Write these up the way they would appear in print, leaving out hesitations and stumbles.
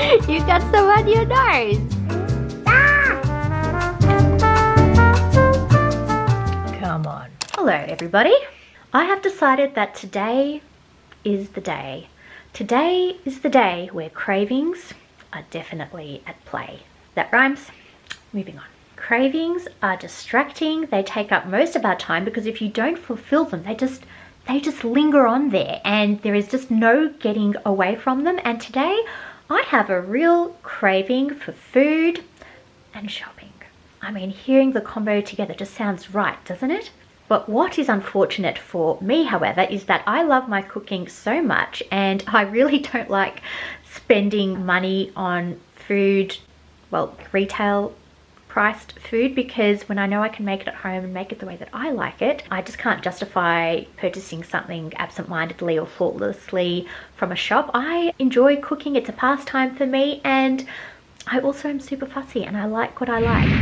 You got some on your nose. Come on. Hello everybody. I have decided that today is the day. Today is the day where cravings are definitely at play. That rhymes. Moving on. Cravings are distracting. They take up most of our time because if you don't fulfill them, they just linger on there and there is just no getting away from them. And today I have a real craving for food and shopping. I mean, hearing the combo together just sounds right, doesn't it? But what is unfortunate for me, however, is that I love my cooking so much and I really don't like spending money on food, well, retail priced food, because when I know I can make it at home and make it the way that I like it, I just can't justify purchasing something absent-mindedly or thoughtlessly from a shop. I enjoy cooking, it's a pastime for me, and I also am super fussy and I like what I like.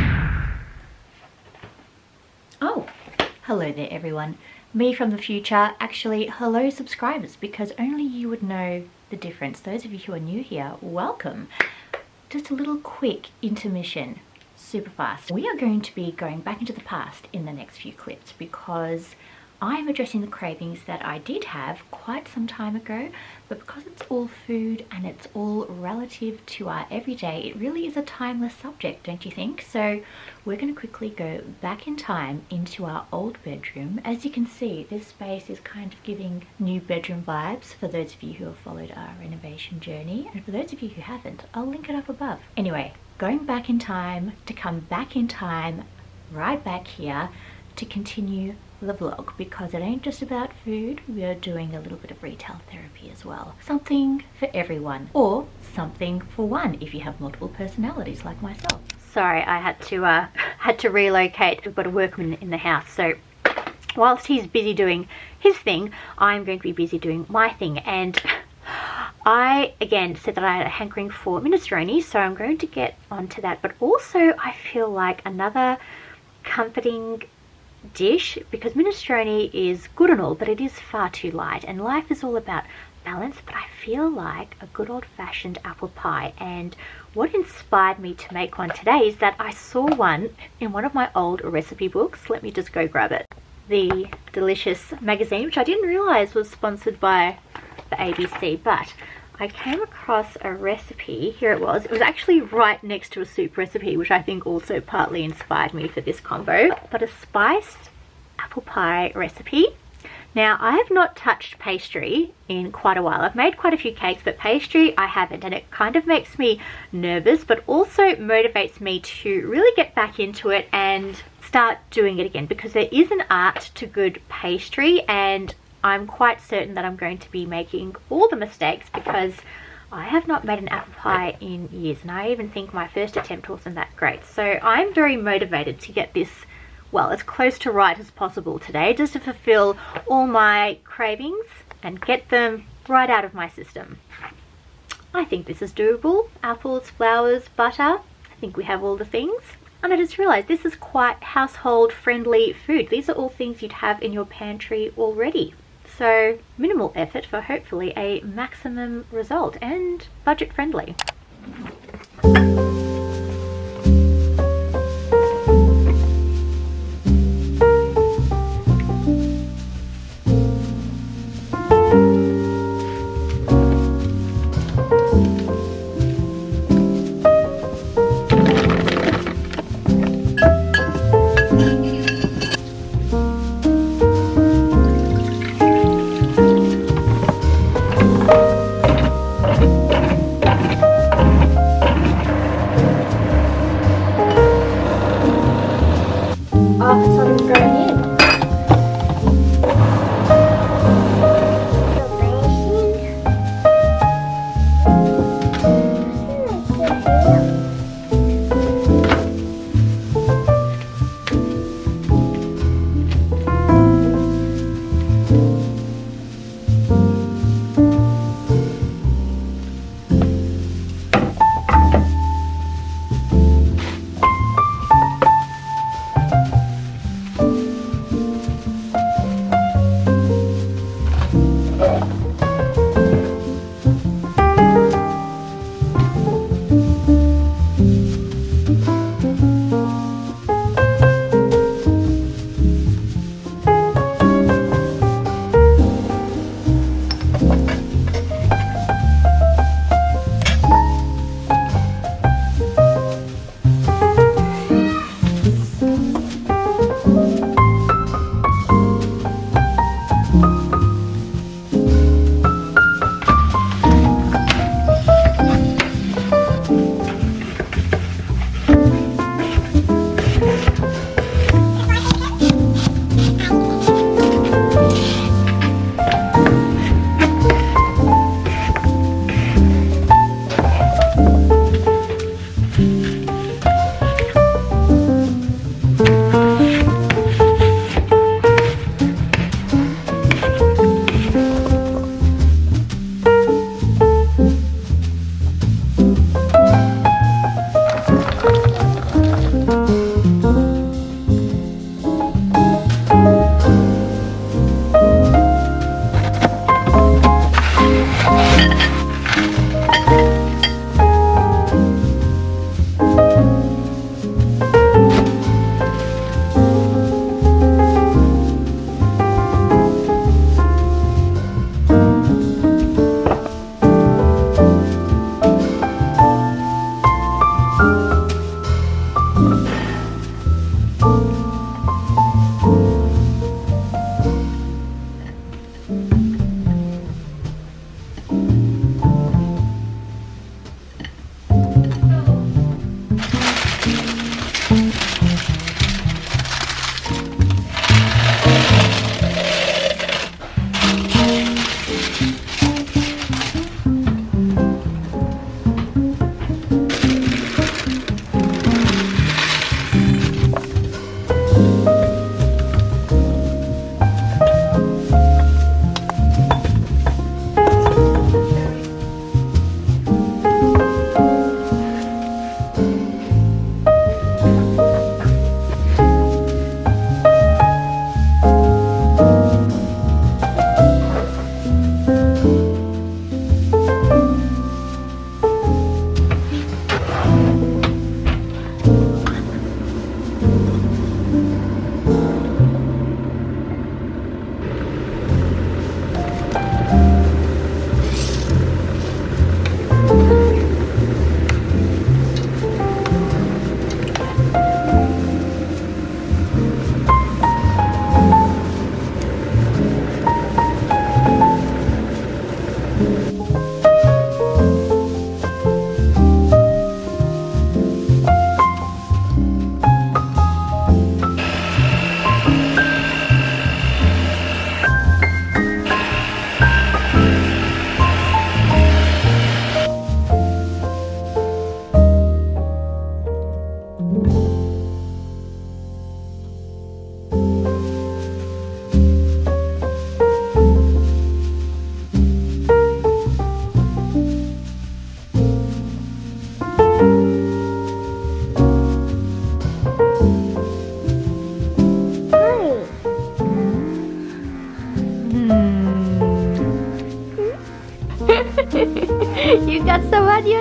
Oh, hello there everyone. Me from the future. Actually, hello subscribers, because only you would know the difference. Those of you who are new here, welcome. Just a little quick intermission. Super fast. We are going to be going back into the past in the next few clips because I'm addressing the cravings that I did have quite some time ago, but because it's all food and it's all relative to our everyday, it really is a timeless subject, don't you think? So we're going to quickly go back in time into our old bedroom. As you can see, this space is kind of giving new bedroom vibes for those of you who have followed our renovation journey, and for those of you who haven't, I'll link it up above. Anyway, going back in time to come back in time right back here to continue the vlog, because it ain't just about food. We are doing a little bit of retail therapy as well. Something for everyone, or something for one if you have multiple personalities like myself. Sorry, I had to relocate. We've got a workman in the house, so whilst he's busy doing his thing, I'm going to be busy doing my thing. And I again said that I had a hankering for minestrone, so I'm going to get onto that. But also I feel like another comforting dish, because minestrone is good and all, but it is far too light, and life is all about balance. But I feel like a good old-fashioned apple pie, and what inspired me to make one today is that I saw one in one of my old recipe books. Let me just go grab it. The Delicious magazine, which I didn't realize was sponsored by the ABC, but I came across a recipe. Here it was. It was actually right next to a soup recipe, which I think also partly inspired me for this combo. But a spiced apple pie recipe. Now, I have not touched pastry in quite a while. I've made quite a few cakes, but pastry I haven't, and it kind of makes me nervous, but also motivates me to really get back into it and start doing it again, because there is an art to good pastry, and I'm quite certain that I'm going to be making all the mistakes because I have not made an apple pie in years, and I even think my first attempt wasn't that great. So I'm very motivated to get this, well, as close to right as possible today, just to fulfill all my cravings and get them right out of my system. I think this is doable. Apples, flowers, butter. I think we have all the things. And I just realized this is quite household friendly food. These are all things you'd have in your pantry already. So minimal effort for hopefully a maximum result, and budget friendly.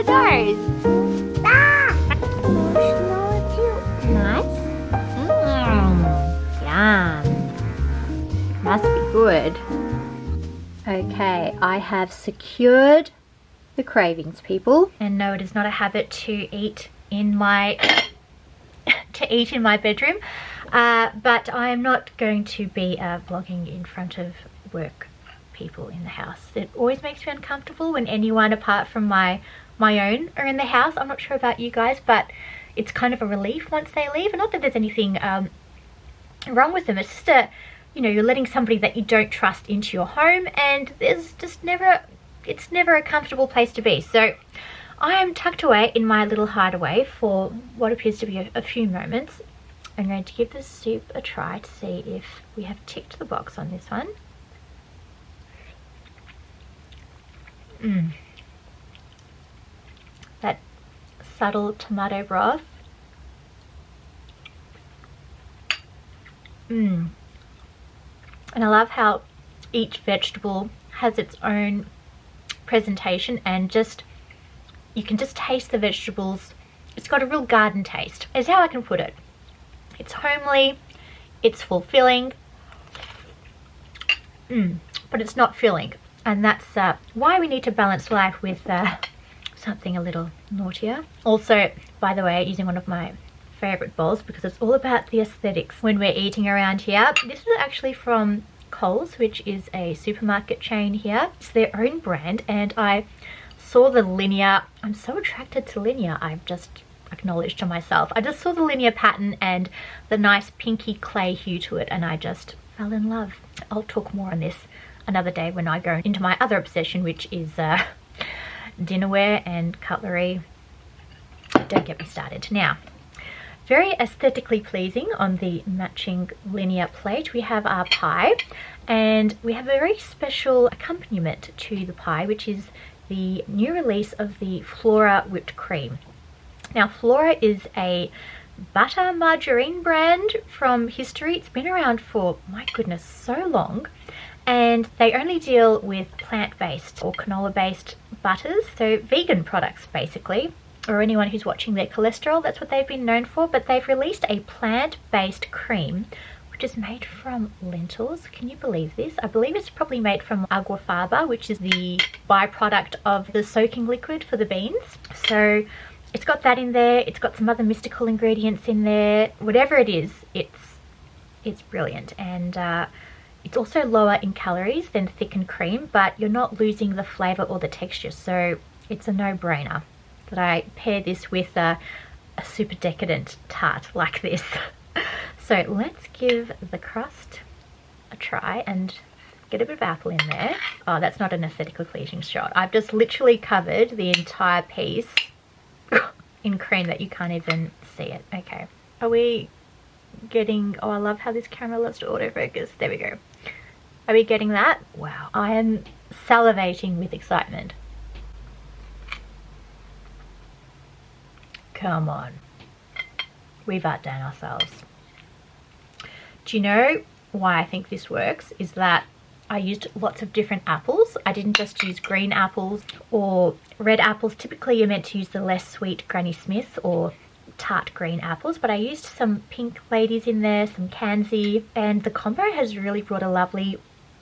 nose. Ah! Nice. Yum. Must be good. Okay, I have secured the cravings, people. And no, it is not a habit to eat in my bedroom, but I am not going to be vlogging in front of work people in the house. It always makes me uncomfortable when anyone apart from my own are in the house. I'm not sure about you guys, but it's kind of a relief once they leave. And not that there's anything wrong with them, it's just you know, you're letting somebody that you don't trust into your home, and there's just it's never a comfortable place to be. So I am tucked away in my little hideaway for what appears to be a few moments. I'm going to give this soup a try to see if we have ticked the box on this one. That subtle tomato broth. And I love how each vegetable has its own presentation, and just you can just taste the vegetables. It's got a real garden taste, is how I can put it. It's homely, it's fulfilling, but it's not filling. And that's why we need to balance life with something a little naughtier. Also, by the way, using one of my favorite bowls because it's all about the aesthetics when we're eating around here. This is actually from Coles, which is a supermarket chain here. It's their own brand, and I saw the linear. I'm so attracted to linear, I've just acknowledged to myself. I just saw the linear pattern and the nice pinky clay hue to it, and I just fell in love. I'll talk more on this another day when I go into my other obsession, which is dinnerware and cutlery. Don't get me started. Now, very aesthetically pleasing on the matching linear plate, we have our pie, and we have a very special accompaniment to the pie, which is the new release of the Flora whipped cream. Now, Flora is a butter margarine brand from history. It's been around for, my goodness, so long, and they only deal with plant-based or canola-based butters, so vegan products basically, or anyone who's watching their cholesterol. That's what they've been known for. But they've released a plant-based cream which is made from lentils. Can you believe this? I believe it's probably made from agua faba, which is the byproduct of the soaking liquid for the beans. So it's got that in there, it's got some other mystical ingredients in there. Whatever it is, it's brilliant. And it's also lower in calories than thickened cream, but you're not losing the flavor or the texture, so it's a no-brainer that I pair this with a super decadent tart like this. So let's give the crust a try and get a bit of apple in there. Oh, that's not an aesthetically pleasing shot. I've just literally covered the entire piece in cream that you can't even see it. Okay, are we getting, oh, I love how this camera loves to autofocus. There we go. Are we getting that? Wow, I am salivating with excitement. Come on, we've outdone ourselves. Do you know why I think this works? Is that I used lots of different apples. I didn't just use green apples or red apples. Typically you're meant to use the less sweet Granny Smith or tart green apples, but I used some pink ladies in there, some Kanzi, and the combo has really brought a lovely,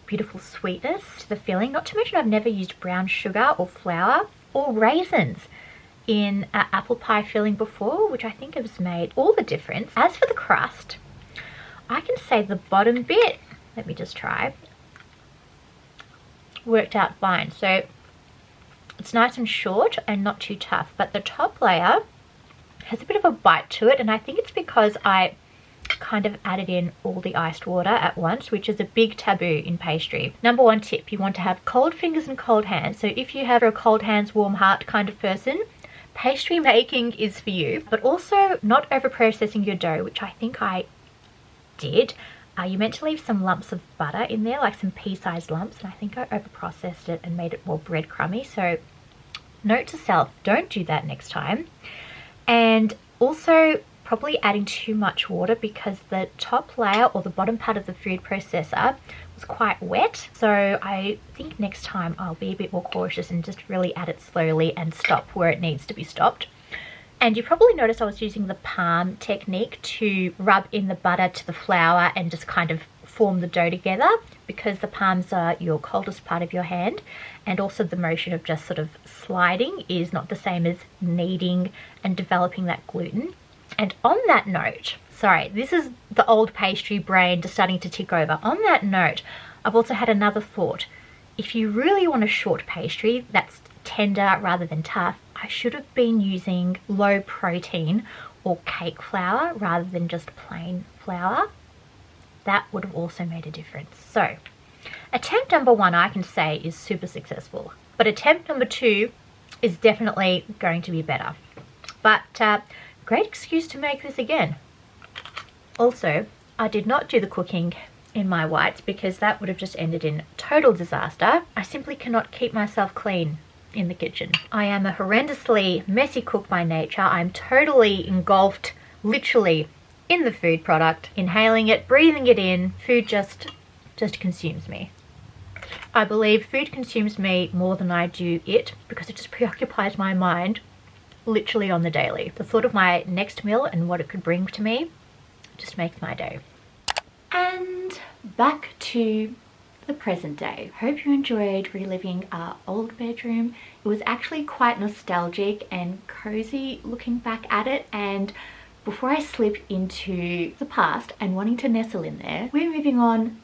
beautiful sweetness to the filling. Not to mention I've never used brown sugar or flour or raisins in apple pie filling before, which I think has made all the difference. As for the crust, I can say the bottom bit, let me just try, worked out fine. So it's nice and short and not too tough, but the top layer has a bit of a bite to it, and I think it's because I kind of added in all the iced water at once, which is a big taboo in pastry. Number one tip, you want to have cold fingers and cold hands. So if you have a cold hands, warm heart kind of person, pastry making is for you. But also not over processing your dough, which I think I did. You're meant to leave some lumps of butter in there, like some pea-sized lumps, and I think I over processed it and made it more breadcrumby. So note to self, don't do that next time. And also probably adding too much water because the top layer or the bottom part of the food processor was quite wet. So I think next time I'll be a bit more cautious and just really add it slowly and stop where it needs to be stopped. And you probably noticed I was using the palm technique to rub in the butter to the flour and just kind of form the dough together, because the palms are your coldest part of your hand, and also the motion of just sort of sliding is not the same as kneading and developing that gluten. And on that note, sorry, this is the old pastry brain just starting to tick over. On that note, I've also had another thought. If you really want a short pastry that's tender rather than tough, I should have been using low protein or cake flour rather than just plain flour. That would have also made a difference. So attempt number 1, I can say, is super successful, but attempt number 2 is definitely going to be better. But great excuse to make this again. Also, I did not do the cooking in my whites because that would have just ended in total disaster. I simply cannot keep myself clean in the kitchen. I am a horrendously messy cook by nature. I'm totally engulfed, literally, in the food product, inhaling it, breathing it in. Food just consumes me. I believe food consumes me more than I do it, because it just preoccupies my mind literally on the daily. The thought of my next meal and what it could bring to me just makes my day. And back to the present day. Hope you enjoyed reliving our old bedroom. It was actually quite nostalgic and cozy looking back at it, and before I slip into the past and wanting to nestle in there, we're moving on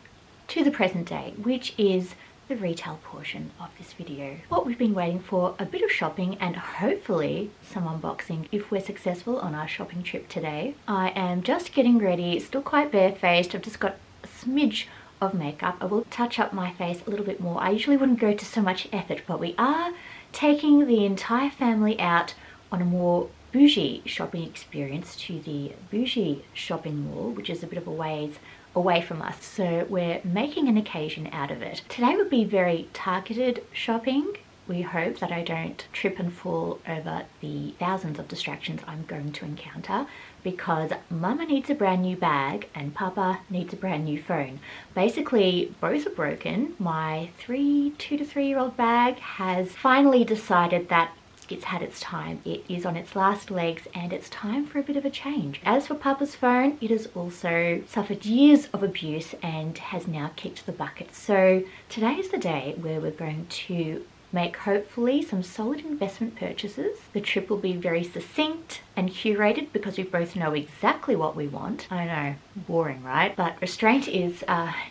to the present day, which is the retail portion of this video. What we've been waiting for, a bit of shopping and hopefully some unboxing if we're successful on our shopping trip today. I am just getting ready, still quite barefaced. I've just got a smidge of makeup. I will touch up my face a little bit more. I usually wouldn't go to so much effort, but we are taking the entire family out on a more bougie shopping experience to the Bougie shopping mall, which is a bit of a ways away from us, so we're making an occasion out of it. Today would be very targeted shopping. We hope that I don't trip and fall over the thousands of distractions I'm going to encounter, because Mama needs a brand new bag and Papa needs a brand new phone. Basically, both are broken. My 2 to 3 year old bag has finally decided that it's had its time. It is on its last legs and it's time for a bit of a change. As for Papa's phone, it has also suffered years of abuse and has now kicked the bucket. So today is the day where we're going to make hopefully some solid investment purchases. The trip will be very succinct and curated because we both know exactly what we want. I know, boring, right? But restraint is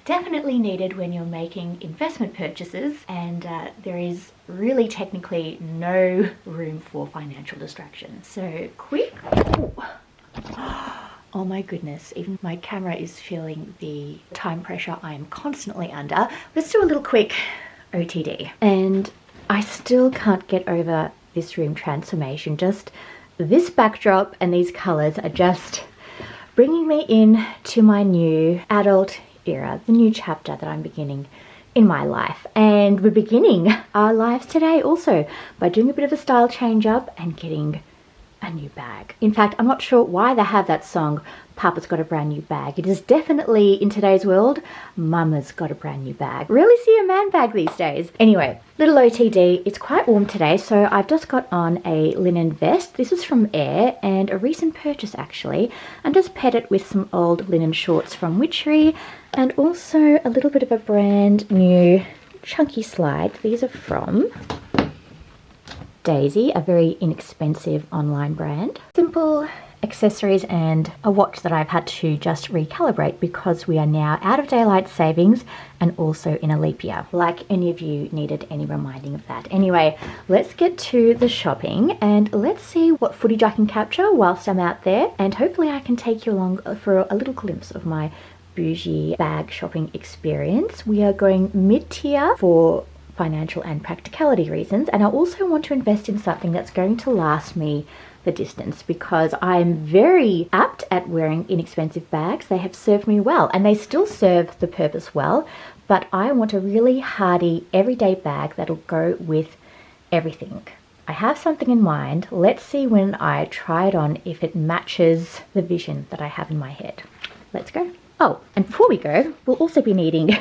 definitely needed when you're making investment purchases, and there is really technically no room for financial distraction. So quick. Ooh. Oh my goodness, even my camera is feeling the time pressure I am constantly under. Let's do a little quick OTD. And I still can't get over this room transformation. Just this backdrop and these colors are just bringing me in to my new adult era, the new chapter that I'm beginning in my life. And we're beginning our lives today also by doing a bit of a style change up and getting a new bag. In fact, I'm not sure why they have that song, Papa's got a brand new bag. It is definitely, in today's world, Mama's got a brand new bag. Rarely see a man bag these days. Anyway, little OTD, it's quite warm today, so I've just got on a linen vest. This is from Aere and a recent purchase actually, and just paired it with some old linen shorts from Witchery, and also a little bit of a brand new chunky slide. These are from Dazie, a very inexpensive online brand. Simple accessories and a watch that I've had to just recalibrate because we are now out of daylight savings and also in a leap year, like any of you needed any reminding of that. Anyway, let's get to the shopping and let's see what footage I can capture whilst I'm out there, and hopefully I can take you along for a little glimpse of my Bougie bag shopping experience. We are going mid-tier for financial and practicality reasons, and I also want to invest in something that's going to last me the distance, because I'm very apt at wearing inexpensive bags. They have served me well and they still serve the purpose well, but I want a really hardy everyday bag that'll go with everything. I have something in mind. Let's see when I try it on if it matches the vision that I have in my head. Let's go. Oh, and before we go, we'll also be needing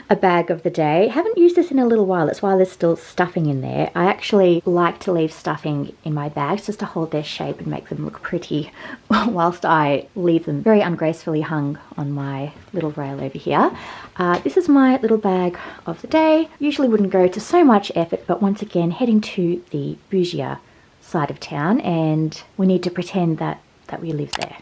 a bag of the day. Haven't used this in a little while. That's why there's still stuffing in there. I actually like to leave stuffing in my bags just to hold their shape and make them look pretty whilst I leave them very ungracefully hung on my little rail over here. This is my little bag of the day. Usually wouldn't go to so much effort, but once again, heading to the Bougie side of town, and we need to pretend that we live there.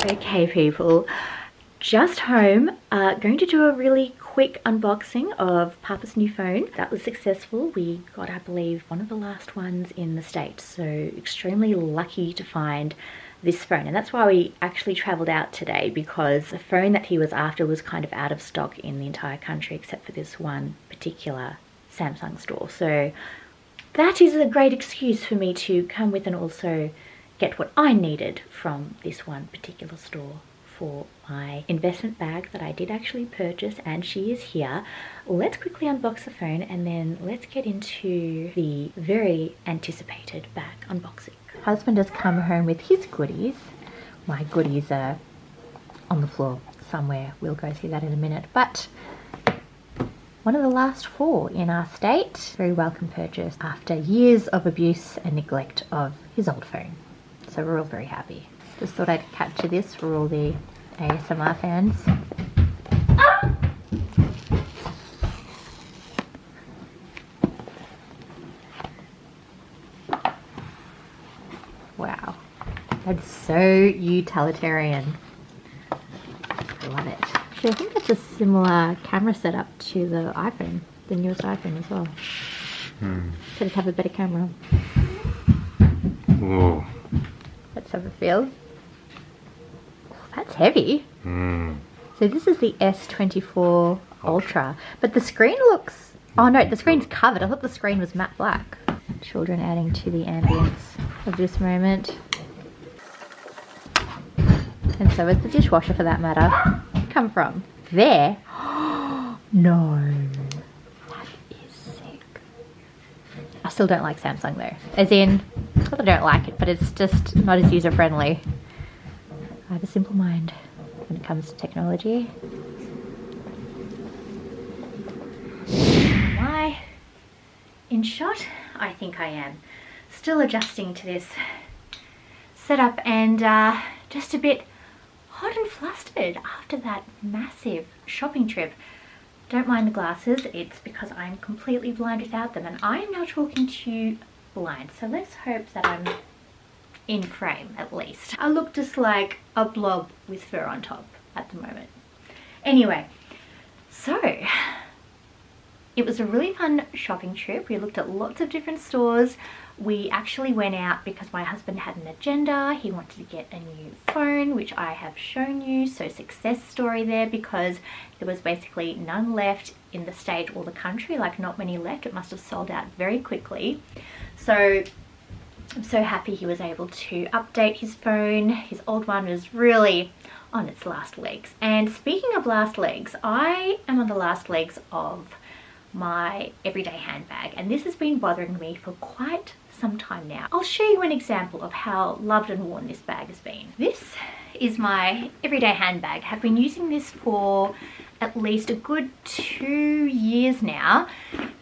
Okay people, just home, going to do a really quick unboxing of Papa's new phone. That was successful. We got, I believe, one of the last ones in the States, so extremely lucky to find this phone. And that's why we actually travelled out today, because the phone that he was after was kind of out of stock in the entire country except for this one particular Samsung store. So that is a great excuse for me to come with and also get what I needed from this one particular store for my investment bag that I did actually purchase, and she is here. Let's quickly unbox the phone and then let's get into the very anticipated bag unboxing. Husband has come home with his goodies. My goodies are on the floor somewhere. We'll go see that in a minute. But one of the last 4 in our state. Very welcome purchase after years of abuse and neglect of his old phone. So we're all very happy. Just thought I'd capture this for all the ASMR fans. Ah! Wow, that's so utilitarian. I love it. Actually, I think that's a similar camera setup to the iPhone, the newest iPhone as well. Should have a better camera. Whoa. Let's have a feel. Oh, that's heavy. So this is the S24 Ultra, but the screen looks... Oh no, the screen's covered. I thought the screen was matte black. Children adding to the ambience of this moment. And so is the dishwasher, for that matter. Come from there. No, that is sick. I still don't like Samsung though. As in, not that I don't like it, but it's just not as user friendly. I have a simple mind when it comes to technology. Am I in shot? I think I am. Still adjusting to this setup and just a bit hot and flustered after that massive shopping trip. Don't mind the glasses, it's because I'm completely blind without them, and I am now talking to you blind, so let's hope that I'm in frame at least. I look just like a blob with fur on top at the moment. Anyway, so it was a really fun shopping trip. We looked at lots of different stores. We actually went out because my husband had an agenda. He wanted to get a new phone, which I have shown you. So success story there, because there was basically none left in the state or the country, like not many left. It must have sold out very quickly. So I'm so happy he was able to update his phone. His old one was really on its last legs. And speaking of last legs, I am on the last legs of my everyday handbag, and this has been bothering me for quite some time now. I'll show you an example of how loved and worn this bag has been. This is my everyday handbag. I've been using this for at least a good 2 years now.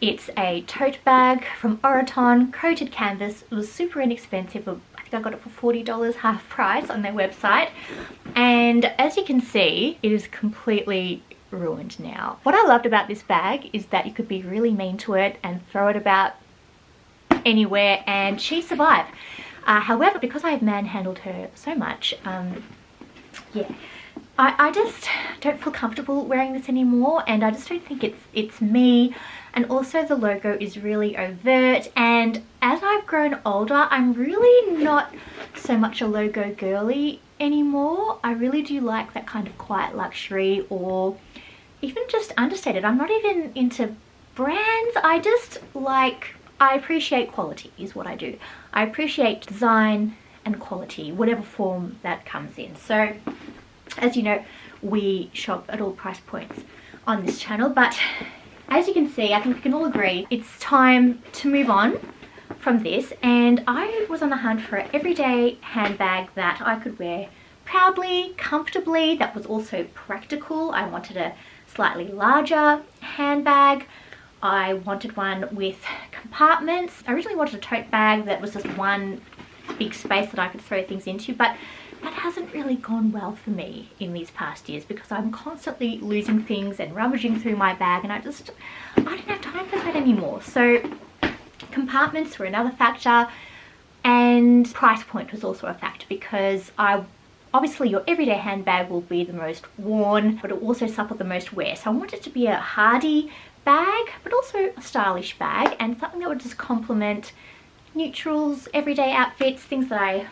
It's a tote bag from Aere, coated canvas. It was super inexpensive. I think I got it for $40 half price on their website, and as you can see, it is completely ruined now. What I loved about this bag is that you could be really mean to it and throw it about anywhere and she survived. However, because I have manhandled her so much, yeah, I just don't feel comfortable wearing this anymore, and I just don't think it's me. And also the logo is really overt, and as I've grown older, I'm really not so much a logo girly anymore. I really do like that kind of quiet luxury, or even just understated. I'm not even into brands. I appreciate quality is what I do. I appreciate design and quality, whatever form that comes in. So as you know, we shop at all price points on this channel, but as you can see, I think we can all agree it's time to move on from this, and I was on the hunt for an everyday handbag that I could wear proudly, comfortably, that was also practical. I wanted a slightly larger handbag. I wanted one with compartments. I originally wanted a tote bag that was just one big space that I could throw things into, but that hasn't really gone well for me in these past years because I'm constantly losing things and rummaging through my bag, and I don't have time for that anymore. So compartments were another factor, and price point was also a factor, because obviously your everyday handbag will be the most worn, but it will also suffer the most wear. So I wanted it to be a hardy bag, but also a stylish bag, and something that would just complement neutrals, everyday outfits, things that I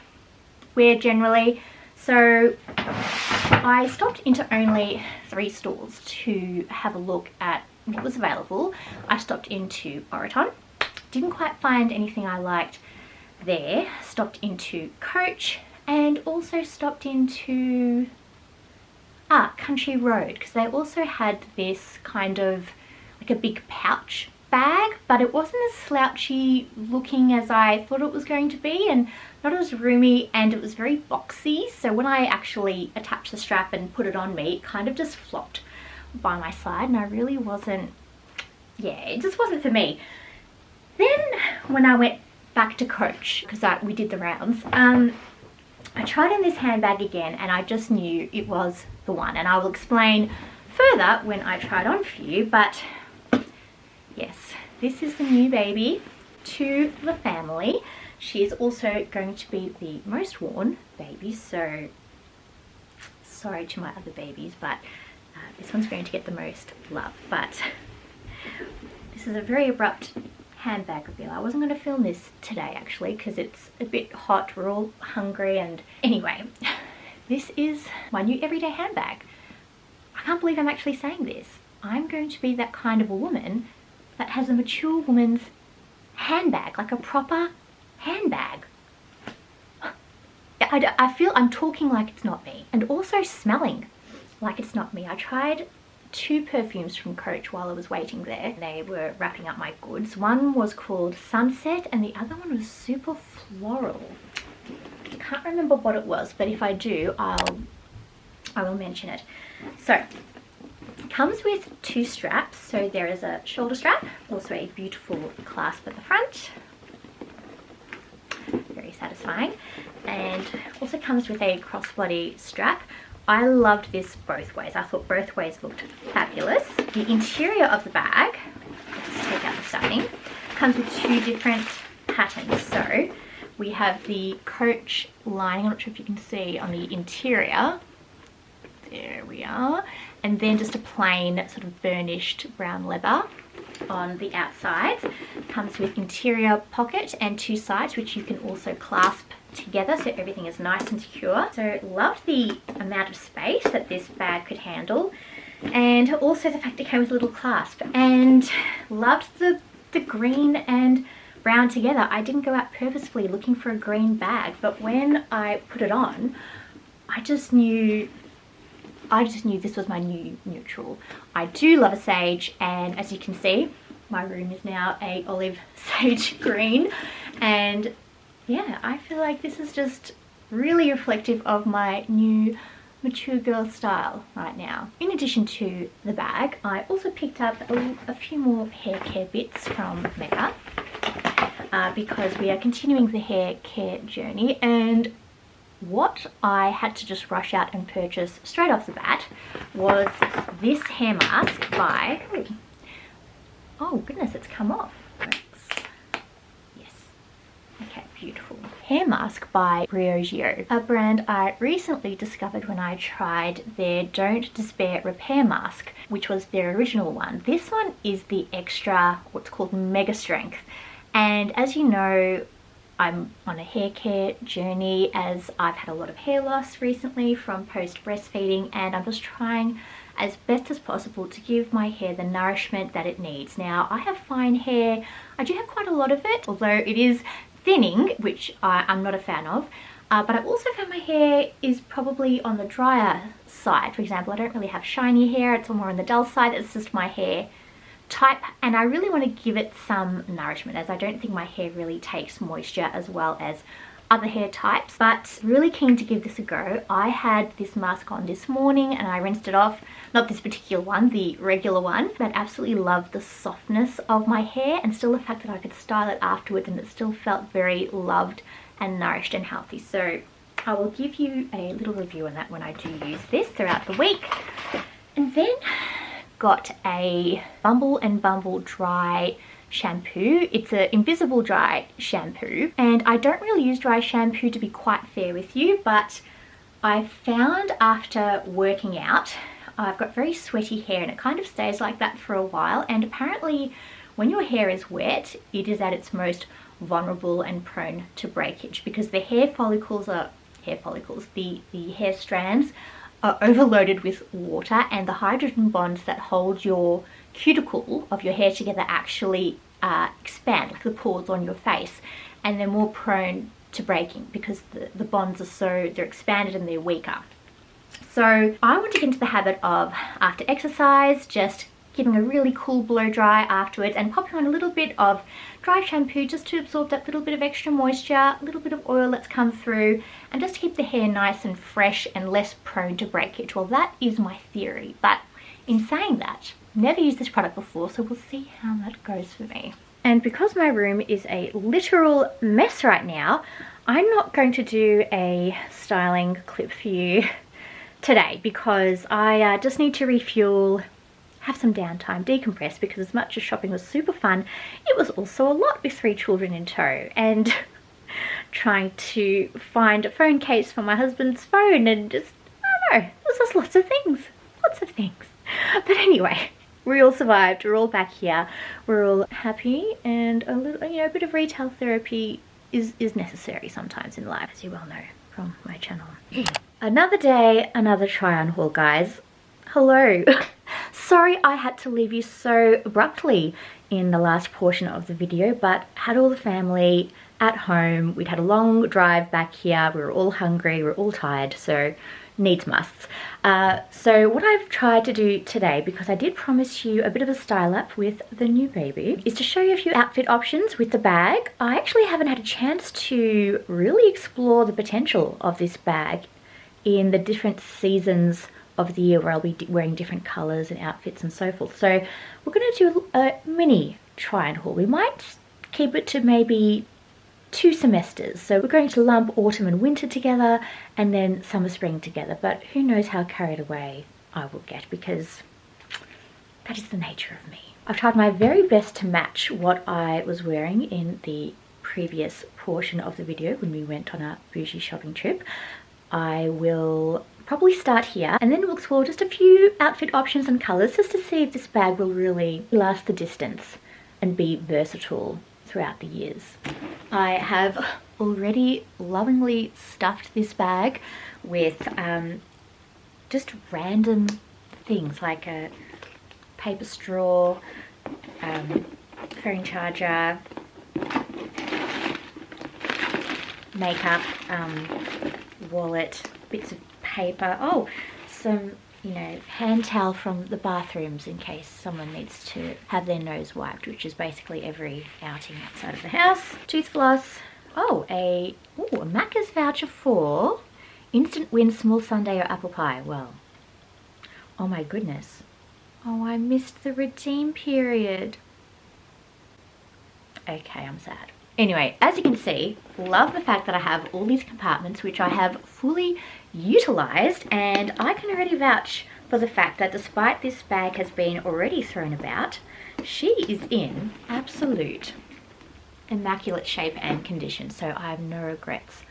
wear generally. So I stopped into only 3 stores to have a look at what was available. I stopped into Oroton, didn't quite find anything I liked there. Stopped into Coach, and also stopped into Country Road, because they also had this kind of like a big pouch bag, but it wasn't as slouchy looking as I thought it was going to be, and not as roomy, and it was very boxy. So when I actually attached the strap and put it on me, it kind of just flopped by my side, and I really wasn't, it just wasn't for me. Then when I went back to Coach, because we did the rounds, I tried on this handbag again, and I just knew it was the one, and I will explain further when I try it on for you. But yes, this is the new baby to the family. She is also going to be the most worn baby, so sorry to my other babies, but this one's going to get the most love. But this is a very abrupt handbag reveal. I wasn't going to film this today actually because it's a bit hot, we're all hungry, and anyway, this is my new everyday handbag. I can't believe I'm actually saying this. I'm going to be that kind of a woman that has a mature woman's handbag, like a proper handbag. I feel I'm talking like it's not me, and also smelling like it's not me. I tried 2 perfumes from Coach while I was waiting there. They were wrapping up my goods. One was called Sunset, and the other one was super floral. I can't remember what it was, but if I do, I will mention it. So it comes with 2 straps. So there is a shoulder strap, also a beautiful clasp at the front, very satisfying, and also comes with a crossbody strap. I loved this both ways. I thought both ways looked fabulous. The interior of the bag, let's just take out the stuffing, comes with 2 different patterns. So we have the Coach lining, I'm not sure if you can see on the interior, there we are, and then just a plain sort of burnished brown leather on the outsides. Comes with interior pocket and 2 sides, which you can also clasp together, so everything is nice and secure. So loved the amount of space that this bag could handle, and also the fact it came with a little clasp, and loved the green and brown together. I didn't go out purposefully looking for a green bag, but when I put it on, I just knew this was my new neutral. I do love a sage, and as you can see, my room is now a olive sage green, and yeah, I feel like this is just really reflective of my new mature girl style right now. In addition to the bag, I also picked up a few more hair care bits from Mecca, because we are continuing the hair care journey, and what I had to just rush out and purchase straight off the bat was this hair mask by, oh goodness, it's come off. Yes, okay, beautiful. Hair mask by Bougie, a brand I recently discovered when I tried their Don't Despair repair mask, which was their original one. This one is the extra, what's called mega strength, and as you know, I'm on a hair care journey as I've had a lot of hair loss recently from post breastfeeding, and I'm just trying as best as possible to give my hair the nourishment that it needs. Now, I have fine hair. I do have quite a lot of it, although it is thinning, which I'm not a fan of. But I also found my hair is probably on the drier side. For example, I don't really have shiny hair. It's more on the dull side. It's just my hair type, and I really want to give it some nourishment, as I don't think my hair really takes moisture as well as other hair types. But really keen to give this a go. I had this mask on this morning and I rinsed it off. Not this particular one, the regular one. But absolutely loved the softness of my hair, and still the fact that I could style it afterwards and it still felt very loved and nourished and healthy. So I will give you a little review on that when I do use this throughout the week. And then got a Bumble and Bumble dry shampoo. It's an invisible dry shampoo, and I don't really use dry shampoo, to be quite fair with you, but I found after working out I've got very sweaty hair and it kind of stays like that for a while, and apparently when your hair is wet it is at its most vulnerable and prone to breakage, because the hair strands are overloaded with water, and the hydrogen bonds that hold your cuticle of your hair together actually expand, like the pores on your face, and they're more prone to breaking because the bonds are they're expanded and they're weaker. So I want to get into the habit of, after exercise, just giving a really cool blow dry afterwards and popping on a little bit of dry shampoo just to absorb that little bit of extra moisture, a little bit of oil that's come through, and just to keep the hair nice and fresh and less prone to breakage. Well, that is my theory, but in saying that, never used this product before, so we'll see how that goes for me. And because my room is a literal mess right now, I'm not going to do a styling clip for you today, because I just need to refuel, have some downtime, decompress, because as much as shopping was super fun, it was also a lot with 3 children in tow, and trying to find a phone case for my husband's phone, and just, I don't know, it was just lots of things. But anyway, we all survived, we're all back here, we're all happy, and a little, a bit of retail therapy is necessary sometimes in life, as you well know from my channel. Another day, another try on haul, guys. Hello. Sorry I had to leave you so abruptly in the last portion of the video, but had all the family at home. We'd had a long drive back here. We were all hungry, we were all tired, so needs musts. So what I've tried to do today, because I did promise you a bit of a style up with the new baby, is to show you a few outfit options with the bag. I actually haven't had a chance to really explore the potential of this bag in the different seasons of the year where I'll be wearing different colours and outfits and so forth. So we're going to do a mini try and haul. We might keep it to maybe 2 semesters. So we're going to lump autumn and winter together and then summer spring together, but who knows how carried away I will get, because that is the nature of me. I've tried my very best to match what I was wearing in the previous portion of the video when we went on a Bougie shopping trip. I will probably start here, and then we'll explore just a few outfit options and colours just to see if this bag will really last the distance and be versatile throughout the years. I have already lovingly stuffed this bag with just random things like a paper straw, phone charger, makeup, wallet, bits of paper, some hand towel from the bathrooms in case someone needs to have their nose wiped, which is basically every outing outside of the house, tooth floss, a Macca's voucher for instant win small sundae or apple pie. Well, oh my goodness, I missed the redeem period. Okay, I'm sad. Anyway, as you can see, love the fact that I have all these compartments which I have fully utilized, and I can already vouch for the fact that despite this bag has been already thrown about, she is in absolute immaculate shape and condition, so I have no regrets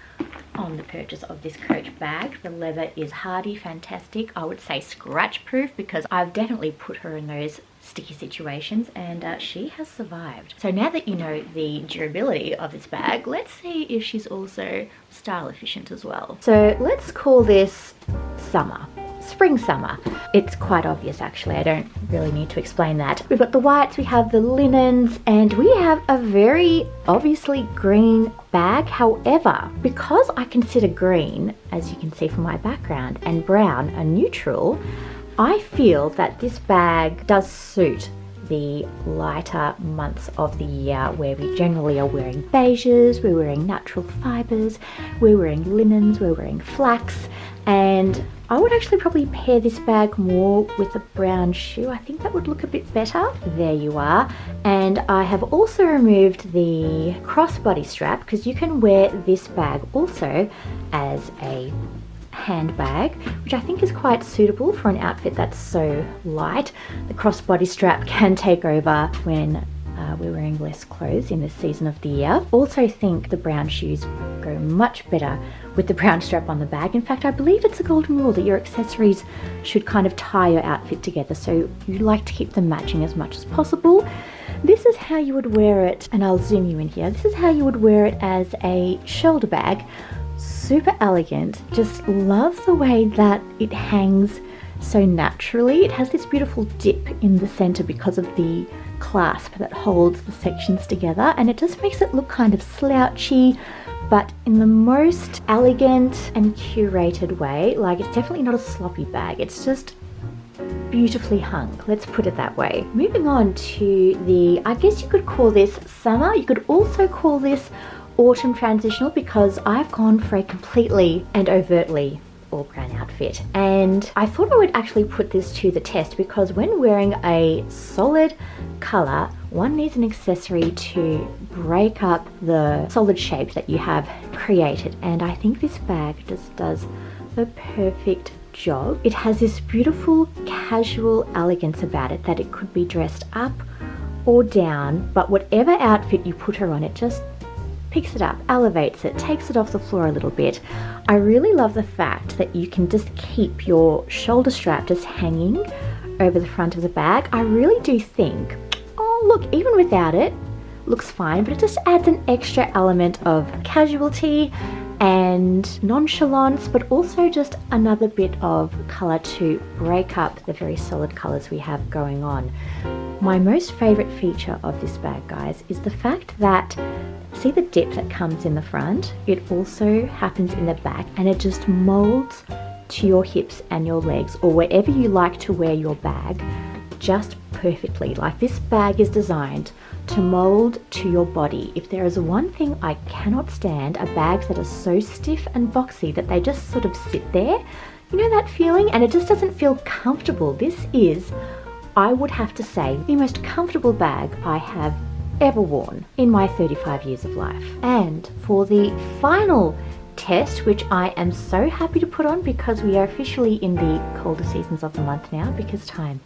on the purchase of this Coach bag. The leather is hardy, fantastic. I would say scratch proof, because I've definitely put her in those sticky situations, and she has survived. So now that you know the durability of this bag, let's see if she's also style efficient as well. So let's call this summer. spring summer. It's quite obvious actually, I don't really need to explain that. We've got the whites, we have the linens, and we have a very obviously green bag. However, because I consider green, as you can see from my background, and brown a neutral, I feel that this bag does suit the lighter months of the year where we generally are wearing beiges, we're wearing natural fibers, we're wearing linens, we're wearing flax, and I would actually probably pair this bag more with a brown shoe. I think that would look a bit better. There you are. And I have also removed the crossbody strap because you can wear this bag also as a handbag, which I think is quite suitable for an outfit that's so light. The crossbody strap can take over when we're wearing less clothes in this season of the year. Also think the brown shoes go much better with the brown strap on the bag. In fact, I believe it's a golden rule that your accessories should kind of tie your outfit together, so you like to keep them matching as much as possible. This is how you would wear it, and I'll zoom you in here. This is how you would wear it as a shoulder bag. Super elegant. Just love the way that it hangs so naturally. It has this beautiful dip in the center because of the clasp that holds the sections together, and it just makes it look kind of slouchy, but in the most elegant and curated way. Like, it's definitely not a sloppy bag, it's just beautifully hung, let's put it that way. Moving on to the, I guess you could call this summer, you could also call this autumn transitional, because I've gone for a completely and overtly all brown outfit, and I thought I would actually put this to the test, because when wearing a solid color, one needs an accessory to break up the solid shape that you have created, and I think this bag just does the perfect job. It has this beautiful casual elegance about it, that it could be dressed up or down, but whatever outfit you put her on, it just picks it up, elevates it, takes it off the floor a little bit. I really love the fact that you can just keep your shoulder strap just hanging over the front of the bag. I really do think, oh look, even without it, looks fine, but it just adds an extra element of casualty and nonchalance, but also just another bit of color to break up the very solid colors we have going on. My most favorite feature of this bag, guys, is the fact that, see the dip that comes in the front? It also happens in the back, and it just molds to your hips and your legs, or wherever you like to wear your bag, just perfectly. Like, this bag is designed to mold to your body. If there is one thing I cannot stand, are bags that are so stiff and boxy that they just sort of sit there. You know that feeling? And it just doesn't feel comfortable. This is, I would have to say, the most comfortable bag I have ever worn in my 35 years of life. And for the final test, which I am so happy to put on, because we are officially in the colder seasons of the month now, because time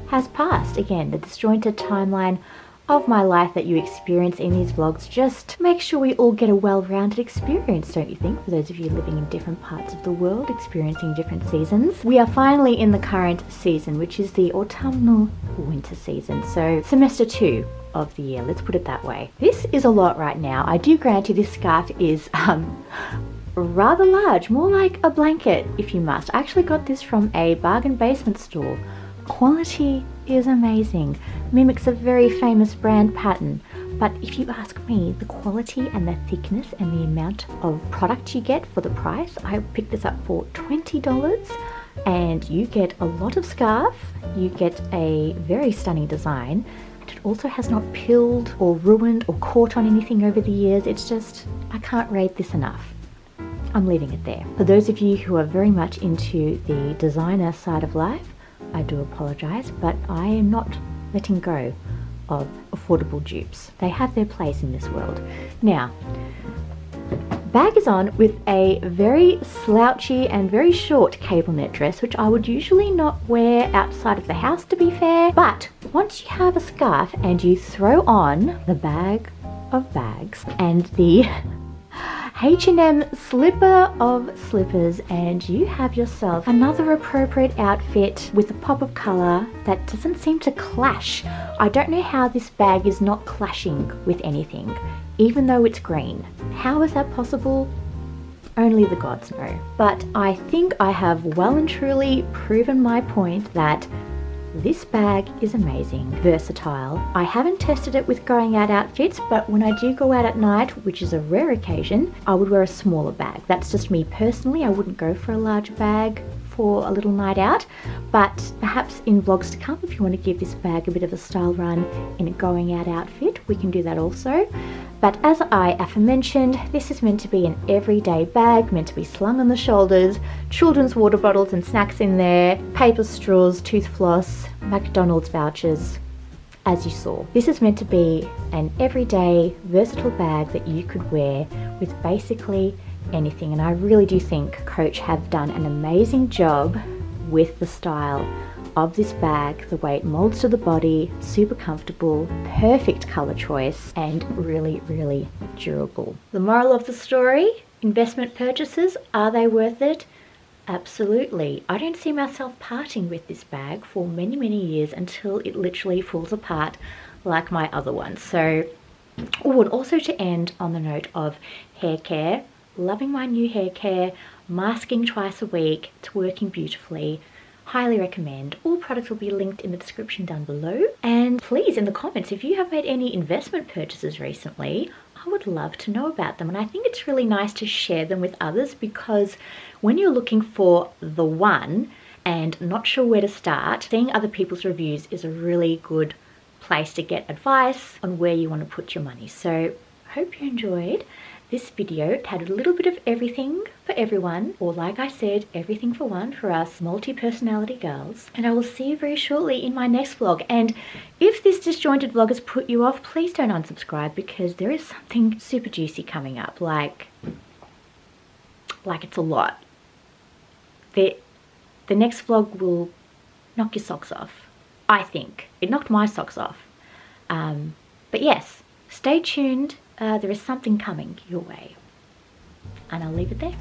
has passed. Again, the disjointed timeline of my life that you experience in these vlogs just make sure we all get a well-rounded experience, don't you think? For those of you living in different parts of the world, experiencing different seasons. We are finally in the current season, which is the autumnal winter season, so semester 2 of the year, let's put it that way. This is a lot right now. I do grant you this scarf is rather large, more like a blanket if you must. I actually got this from a bargain basement store. Quality is amazing, mimics a very famous brand pattern, but if you ask me, the quality and the thickness and the amount of product you get for the price, I picked this up for $20, and you get a lot of scarf, you get a very stunning design, and it also has not pilled or ruined or caught on anything over the years. It's just, I can't rate this enough. I'm leaving it there. For those of you who are very much into the designer side of life, I do apologize, but I am not letting go of affordable dupes. They have their place in this world. Now, bag is on with a very slouchy and very short cable knit dress, which I would usually not wear outside of the house, to be fair, but once you have a scarf and you throw on the bag of bags and the H&M slipper of slippers, and you have yourself another appropriate outfit with a pop of colour that doesn't seem to clash. I don't know how this bag is not clashing with anything, even though it's green. How is that possible? only the gods know. But I think I have well and truly proven my point that this bag is amazing, versatile. I haven't tested it with going out outfits, but when I do go out at night, which is a rare occasion, I would wear a smaller bag. That's just me personally. I wouldn't go for a large bag for a little night out, but perhaps in vlogs to come, if you want to give this bag a bit of a style run in a going out outfit, we can do that also. But as I aforementioned, this is meant to be an everyday bag, meant to be slung on the shoulders, children's water bottles and snacks in there, paper straws, tooth floss, McDonald's vouchers, as you saw. This is meant to be an everyday, versatile bag that you could wear with basically anything. And I really do think Coach have done an amazing job with the style of this bag, the way it molds to the body, super comfortable, perfect color choice, and really, really durable. The moral of the story, investment purchases, are they worth it? Absolutely. I don't see myself parting with this bag for many, many years until it literally falls apart like my other ones. So, and also to end on the note of hair care, loving my new hair care, masking twice a week, it's working beautifully. Highly recommend. All products will be linked in the description down below. And please, in the comments, if you have made any investment purchases recently, I would love to know about them. And I think it's really nice to share them with others, because when you're looking for the one and not sure where to start, seeing other people's reviews is a really good place to get advice on where you want to put your money. So hope you enjoyed this video. It had a little bit of everything for everyone, or like I said, everything for one for us multi-personality girls. And I will see you very shortly in my next vlog. And if this disjointed vlog has put you off, please don't unsubscribe, because there is something super juicy coming up. Like it's a lot. The next vlog will knock your socks off. I think. It knocked my socks off. But yes, stay tuned. There is something coming your way. And I'll leave it there.